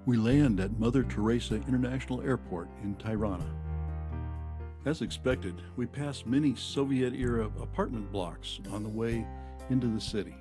We land at Mother Teresa International Airport in Tirana. As expected, we pass many Soviet-era apartment blocks on the way into the city.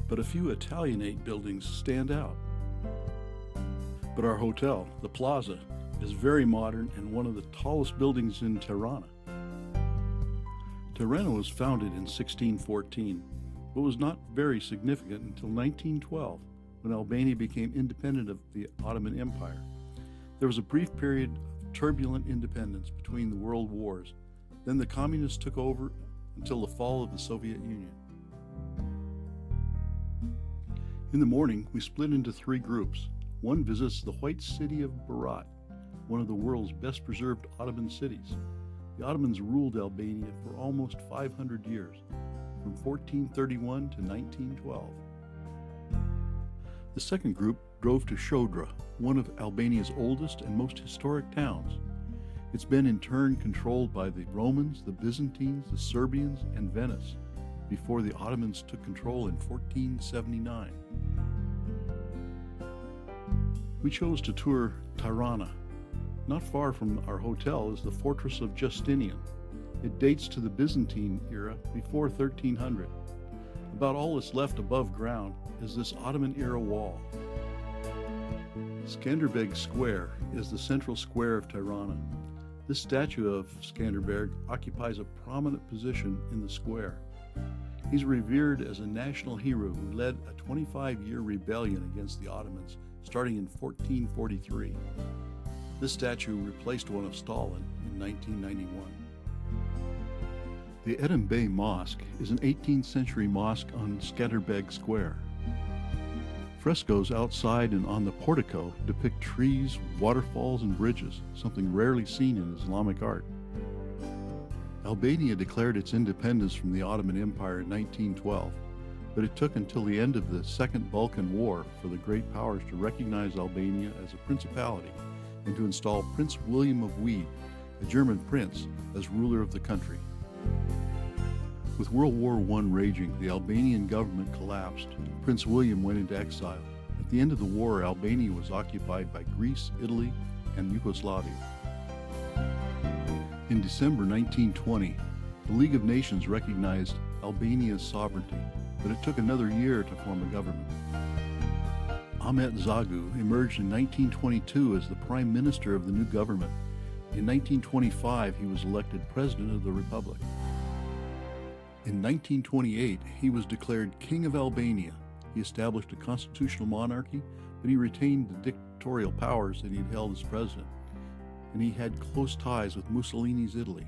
But a few Italianate buildings stand out. But our hotel, the Plaza, is very modern and one of the tallest buildings in Tirana. Tirana was founded in 1614, but was not very significant until 1912, when Albania became independent of the Ottoman Empire. There was a brief period of turbulent independence between the world wars. Then the communists took over until the fall of the Soviet Union. In the morning, we split into 3 groups. One visits the White City of Berat, one of the world's best preserved Ottoman cities. The Ottomans ruled Albania for almost 500 years, from 1431 to 1912. The second group drove to Shodra, one of Albania's oldest and most historic towns. It's been in turn controlled by the Romans, the Byzantines, the Serbians, and Venice, before the Ottomans took control in 1479. We chose to tour Tirana. Not far from our hotel is the Fortress of Justinian. It dates to the Byzantine era before 1300. About all that's left above ground is this Ottoman-era wall. Skanderbeg Square is the central square of Tirana. This statue of Skanderbeg occupies a prominent position in the square. He's revered as a national hero who led a 25-year rebellion against the Ottomans starting in 1443. This statue replaced one of Stalin in 1991. The Edem Bey Mosque is an 18th century mosque on Skanderbeg Square. Frescoes outside and on the portico depict trees, waterfalls, and bridges, something rarely seen in Islamic art. Albania declared its independence from the Ottoman Empire in 1912, but it took until the end of the Second Balkan War for the great powers to recognize Albania as a principality and to install Prince William of Wied, a German prince, as ruler of the country. With World War I raging, the Albanian government collapsed. Prince William went into exile. At the end of the war, Albania was occupied by Greece, Italy, and Yugoslavia. In December 1920, the League of Nations recognized Albania's sovereignty, but it took another year to form a government. Ahmet Zagu emerged in 1922 as the prime minister of the new government. In 1925, he was elected president of the republic. In 1928, he was declared King of Albania. He established a constitutional monarchy, but he retained the dictatorial powers that he had held as president, and he had close ties with Mussolini's Italy.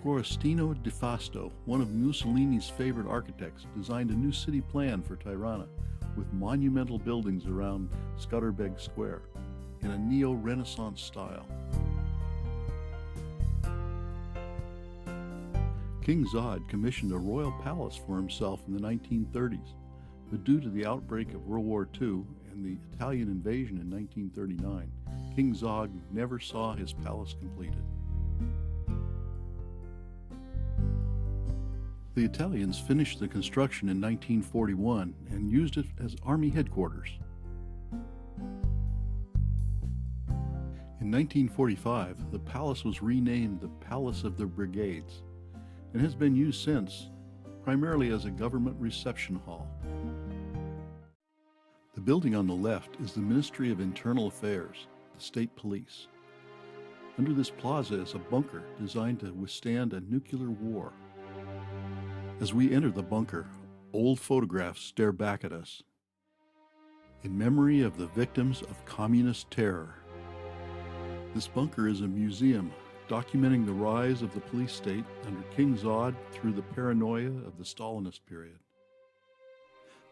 Florestino di Fasto, one of Mussolini's favorite architects, designed a new city plan for Tirana, with monumental buildings around Skanderbeg Square in a neo-Renaissance style. King Zod commissioned a royal palace for himself in the 1930s, but due to the outbreak of World War II and the Italian invasion in 1939, King Zog never saw his palace completed. The Italians finished the construction in 1941 and used it as army headquarters. In 1945, the palace was renamed the Palace of the Brigades and has been used since, primarily as a government reception hall. The building on the left is the Ministry of Internal Affairs, the state police. Under this plaza is a bunker designed to withstand a nuclear war. As we enter the bunker, old photographs stare back at us, in memory of the victims of communist terror. This bunker is a museum documenting the rise of the police state under King Zod through the paranoia of the Stalinist period.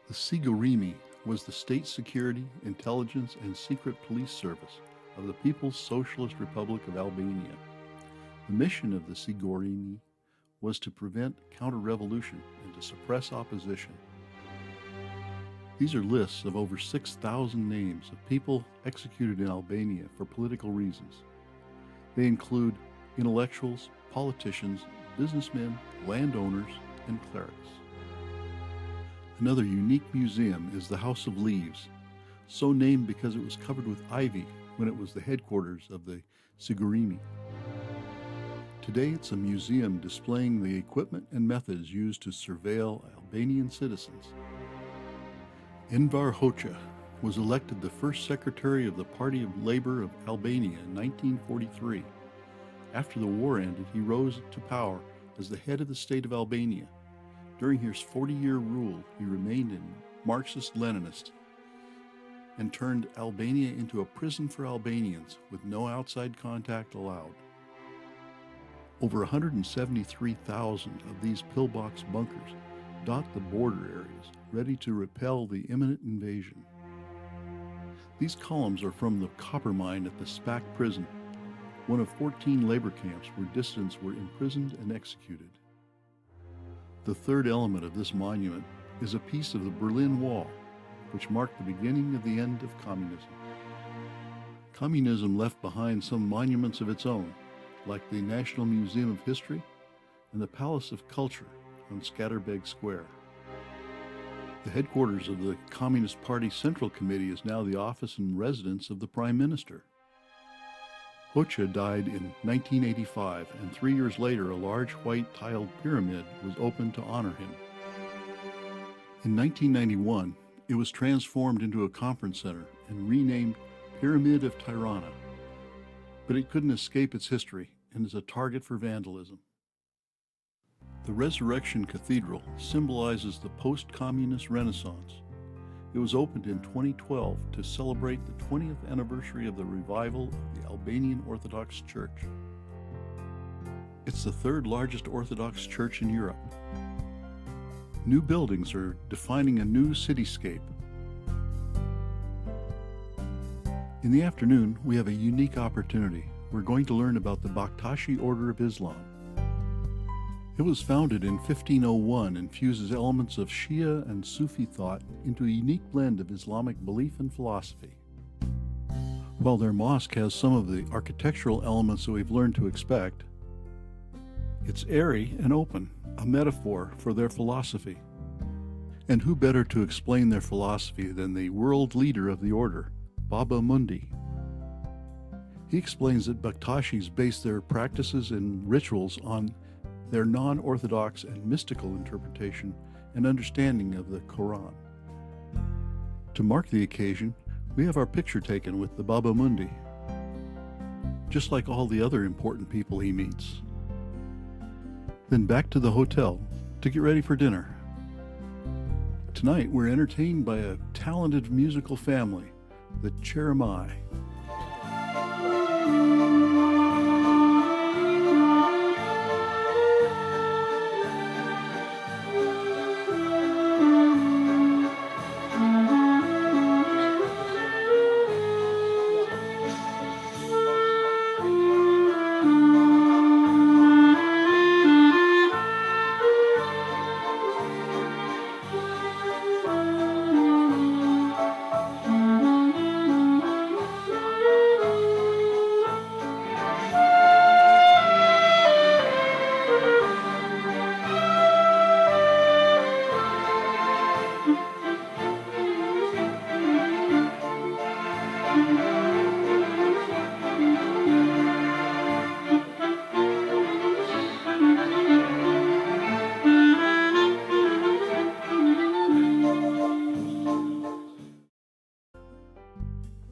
The Sigurimi was the state security, intelligence, and secret police service of the People's Socialist Republic of Albania. The mission of the Sigurimi was to prevent counter-revolution and to suppress opposition. These are lists of over 6,000 names of people executed in Albania for political reasons. They include intellectuals, politicians, businessmen, landowners, and clerics. Another unique museum is the House of Leaves, so named because it was covered with ivy when it was the headquarters of the Sigurimi. Today it's a museum displaying the equipment and methods used to surveil Albanian citizens. Enver Hoxha was elected the first secretary of the Party of Labor of Albania in 1943. After the war ended, he rose to power as the head of the state of Albania. During his 40-year rule, he remained a Marxist-Leninist and turned Albania into a prison for Albanians with no outside contact allowed. Over 173,000 of these pillbox bunkers dot the border areas, ready to repel the imminent invasion. These columns are from the copper mine at the Spak prison, one of 14 labor camps where dissidents were imprisoned and executed. The third element of this monument is a piece of the Berlin Wall, which marked the beginning of the end of communism. Communism left behind some monuments of its own, like the National Museum of History and the Palace of Culture on Skanderbeg Square. The headquarters of the Communist Party Central Committee is now the office and residence of the Prime Minister. Hoxha died in 1985, and 3 years later a large white tiled pyramid was opened to honor him. In 1991, it was transformed into a conference center and renamed Pyramid of Tirana, but it couldn't escape its history and is a target for vandalism. The Resurrection Cathedral symbolizes the post-communist Renaissance. It was opened in 2012 to celebrate the 20th anniversary of the revival of the Albanian Orthodox Church. It's the third largest Orthodox church in Europe. New buildings are defining a new cityscape. In the afternoon, we have a unique opportunity. We're going to learn about the Baktashi Order of Islam. It was founded in 1501 and fuses elements of Shia and Sufi thought into a unique blend of Islamic belief and philosophy. While their mosque has some of the architectural elements that we've learned to expect, it's airy and open, a metaphor for their philosophy. And who better to explain their philosophy than the world leader of the order, Baba Mundi? He explains that Baktashis base their practices and rituals on their non-orthodox and mystical interpretation and understanding of the Quran. To mark the occasion, we have our picture taken with the Baba Mundi, just like all the other important people he meets. Then back to the hotel to get ready for dinner. Tonight we're entertained by a talented musical family, the Cheremai.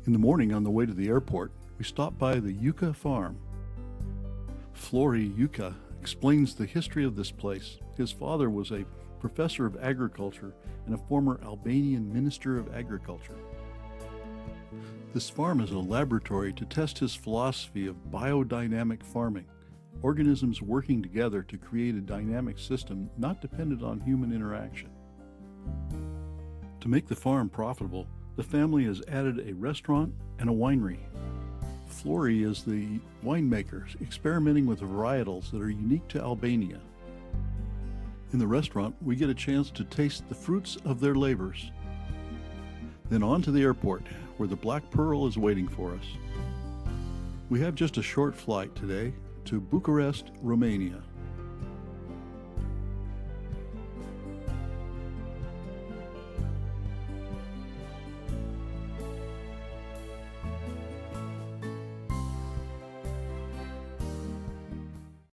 In the morning, on the way to the airport, we stopped by the Yuka farm. Flori Yuka explains the history of this place. His father was a professor of agriculture and a former Albanian minister of agriculture. This farm is a laboratory to test his philosophy of biodynamic farming, organisms working together to create a dynamic system not dependent on human interaction. To make the farm profitable, the family has added a restaurant and a winery. Flori is the winemaker, experimenting with varietals that are unique to Albania. In the restaurant, we get a chance to taste the fruits of their labors. Then on to the airport, where the Black Pearl is waiting for us. We have just a short flight today to Bucharest, Romania.